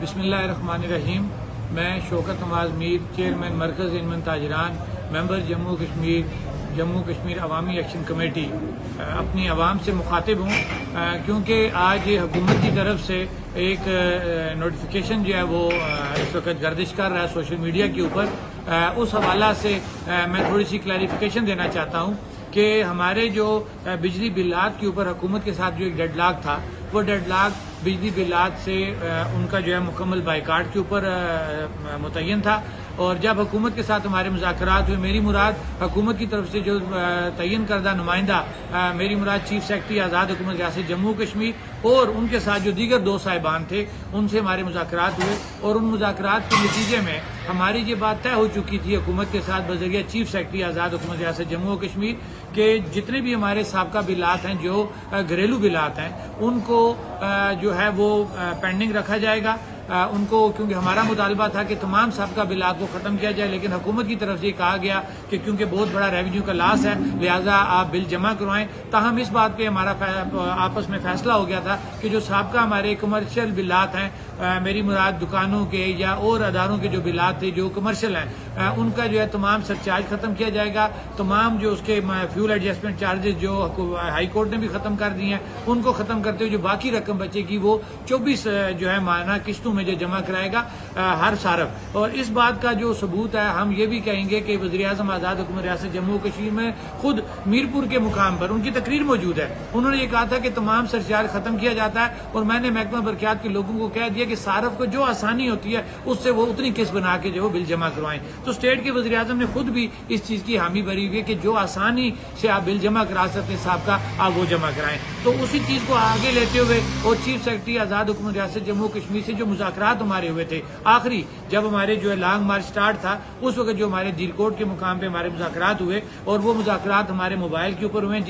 بسم اللہ الرحمن الرحیم۔ میں شوکت نواز میر، چیئرمین مرکز انجمن تاجران، ممبر جموں کشمیر عوامی ایکشن کمیٹی، اپنی عوام سے مخاطب ہوں کیونکہ آج حکومت کی طرف سے ایک نوٹیفیکیشن جو ہے وہ اس وقت گردش کر رہا ہے سوشل میڈیا کے اوپر۔ اس حوالہ سے میں تھوڑی سی کلیریفیکیشن دینا چاہتا ہوں کہ ہمارے جو بجلی بلات کے اوپر حکومت کے ساتھ جو ایک ڈیڈ لاک تھا، وہ ڈیڈ لاک بجلی بلات سے ان کا جو ہے مکمل بائیکاٹ کے اوپر متعین تھا، اور جب حکومت کے ساتھ ہمارے مذاکرات ہوئے، میری مراد حکومت کی طرف سے جو تعین کردہ نمائندہ، میری مراد چیف سیکرٹری آزاد حکومت ریاست جموں کشمیر اور ان کے ساتھ جو دیگر دو صاحبان تھے، ان سے ہمارے مذاکرات ہوئے، اور ان مذاکرات کے نتیجے میں ہماری یہ بات طے ہو چکی تھی حکومت کے ساتھ بذریعہ چیف سیکرٹری آزاد حکومت ریاست جموں کشمیر کہ جتنے بھی ہمارے سابقہ بلات ہیں، جو گھریلو بلات ہیں، ان کو جو ہے وہ پینڈنگ رکھا جائے گا ان کو، کیونکہ ہمارا مطالبہ تھا کہ تمام سابقہ بلات کو ختم کیا جائے، لیکن حکومت کی طرف سے یہ کہا گیا کہ کیونکہ بہت بڑا ریونیو کا لاس ہے لہٰذا آپ بل جمع کروائیں۔ تاہم اس بات پہ ہمارا آپس میں فیصلہ ہو گیا تھا کہ جو سابقہ ہمارے کمرشل بلات ہیں، میری مراد دکانوں کے یا اور اداروں کے جو بلات تھے جو کمرشل ہیں، ان کا جو ہے تمام سرچارج ختم کیا جائے گا۔ تمام جو اس کے فیول ایڈجسٹمنٹ چارجز جو ہائی کورٹ نے بھی ختم کر دی ہیں، ان کو ختم کرتے ہوئے جو باقی رقم بچے گی وہ 24 جو ہے ماہانہ قسطوں میں جو جمع کرائے گا ہر صارف۔ اور اس بات کا جو ثبوت ہے، ہم یہ بھی کہیں گے کہ وزیر اعظم آزاد حکومت ریاست جموں کشمیر میں خود میرپور کے مقام پر ان کی تقریر موجود ہے، انہوں نے یہ کہا تھا کہ تمام سرچارج ختم کیا جاتا ہے، اور میں نے محکمہ برقیات کے لوگوں کو کہہ دیا کہ صارف کو جو آسانی ہوتی ہے اس سے وہ اتنی قسط بنا کے جو بل جمع کروائیں۔ تو اسٹیٹ کے وزیر اعظم نے خود بھی اس چیز کی حامی بھری ہوئی ہے کہ جو آسانی سے آپ بل جمع کرا سکتے ہیں صاحب کا، آپ وہ جمع کرائیں۔ تو اسی چیز کو آگے لیتے ہوئے اور چیف سیکرٹری آزاد حکومت ریاست جموں کشمیر سے جو مذاکرات ہمارے ہوئے تھے، آخری جب ہمارے جو ہے لانگ مارچ سٹارٹ تھا، اس وقت جو ہمارے دیر کوٹ کے مقام پہ ہمارے مذاکرات ہوئے، اور وہ مذاکرات ہمارے موبائل کے اوپر ہوئے،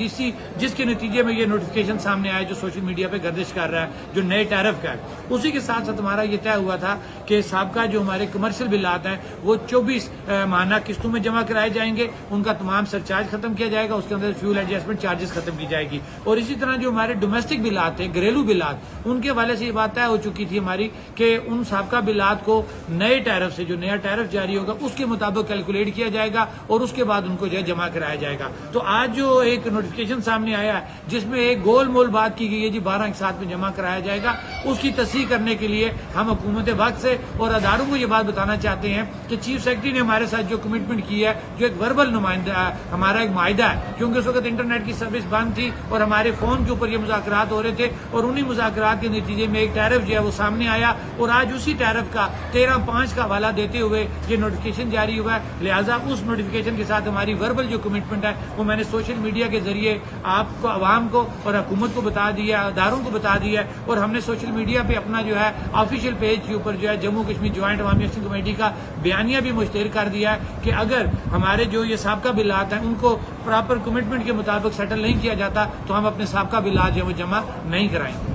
جس کے نتیجے میں یہ نوٹیفیکیشن سامنے آیا جو سوشل میڈیا پہ گردش کر رہا ہے، جو نئے ٹیرف کا ہے۔ اسی کے ساتھ ساتھ ہمارا یہ طے ہوا تھا کہ سابقہ جو ہمارے کمرشل بلات ہیں وہ 24 ماہانہ قسطوں میں جمع کرائے جائیں گے، ان کا تمام سرچارج ختم کیا جائے گا، اس کے اندر فیول ایڈجسٹمنٹ چارجز ختم کی جائے گی۔ اور اسی طرح جو ہمارے ڈومیسٹک بلات ہیں، گھریلو بلات، ان کے حوالے سے یہ بات طے ہو چکی تھی ہماری کہ ان سابقہ بلات کو نئے ٹیرف سے جو نیا ٹیرف جاری ہوگا اس کے مطابق کیلکولیٹ کیا جائے گا، اور اس کے بعد ان کو جو ہے جمع کرایا جائے گا۔ تو آج جو ایک نوٹیفیکیشن سامنے آیا ہے جس میں ایک گول مول بات کی گئی ہے 12 ایک ساتھ میں جمع کرایا جائے گا، اس کی تصحیح کرنے کے لیے ہم حکومت وقت سے اور اداروں کو یہ بات بتانا چاہتے ہیں کہ چیف سیکرٹری نے ہمارے ساتھ جو کمٹمنٹ کی ہے، جو ایک وربل نمائندہ ہمارا ایک معاہدہ ہے، کیونکہ اس وقت انٹرنیٹ کی سروس بند تھی اور ہمارے فون کے اوپر یہ مذاکرات ہو رہے تھے، اور انہی مذاکرات کے نتیجے میں ایک ٹیرف جو ہے وہ سامنے آیا، اور آج اسی ٹیرف کا 13/5 کا حوالہ دیتے ہوئے یہ نوٹیفیکیشن جاری ہوا ہے۔ لہٰذا اس نوٹیفیکیشن کے ساتھ ہماری وربل جو کمٹمنٹ ہے وہ میں نے سوشل میڈیا کے ذریعے آپ کو، عوام کو اور حکومت کو بتا دیا ہے، اداروں کو بتا دیا ہے، اور ہم نے سوشل میڈیا پہ اپنا جو ہے آفیشیل پیج کے اوپر جو ہے جموں کشمیر جوائنٹ عوامی ایکشن کمیٹی کا بیانیہ بھی مشتہر کر دیا ہے کہ اگر ہمارے جو یہ سابقہ بلات ہیں ان کو پراپر کمٹمنٹ کے مطابق سیٹل نہیں کیا جاتا تو ہم اپنے سابقہ بلات جو ہے وہ جمع نہیں کرائیں گے۔